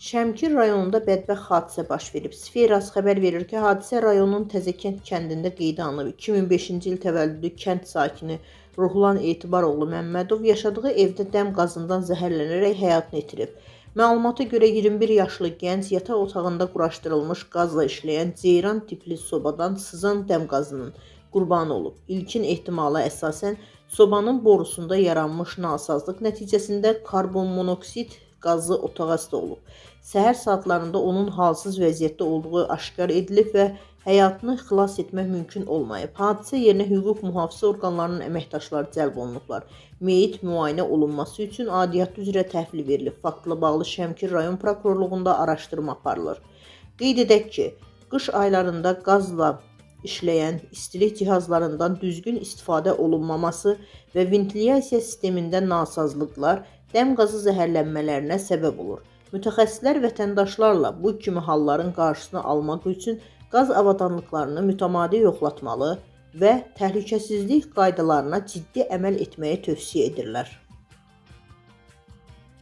Şəmkir rayonunda bədbəxt hadisə baş verib. Sferas xəbər verir ki, hadisə rayonun Təzəkənd kəndində qeydə alınıb. 2005-ci il təvəllüdlü kənd sakini Ruhlan Etibaroğlu Məmmədov yaşadığı evdə dəm qazından zəhərlənərək həyatını itirib. Məlumata görə 21 yaşlı gənc yataq otağında quraşdırılmış qazla işləyən ceyran tipli sobadan sızan dəm qazının qurbanı olub. İlkin ehtimala əsasən sobanın borusunda yaranmış nasazlıq nəticəsində karbon monoksid qazı otağa ista olub. Səhər saatlarında onun halsız vəziyyətdə olduğu aşkar edilib və həyatını xilas etmək mümkün olmayıb. Hadisə yerinə hüquq mühafizə orqanlarının əməkdaşları cəlb olunublar. Meyit müayinə olunması üçün adiyyatı üzrə təhvil verilib. Faktla bağlı Şəmkir rayon prokurorluğunda araşdırma aparılır. Qeyd edək ki, qış aylarında qazla işləyən istilik cihazlarından düzgün istifadə olunmaması və ventilyasiya sistemində nasazlıqlar dəm qazı zəhərlənmələrinə səbəb olur. Mütəxəssislər vətəndaşlarla bu kimi halların qarşısını almaq üçün qaz avadanlıqlarını mütəmadi yoxlatmalı və təhlükəsizlik qaydalarına ciddi əməl etməyi tövsiyə edirlər.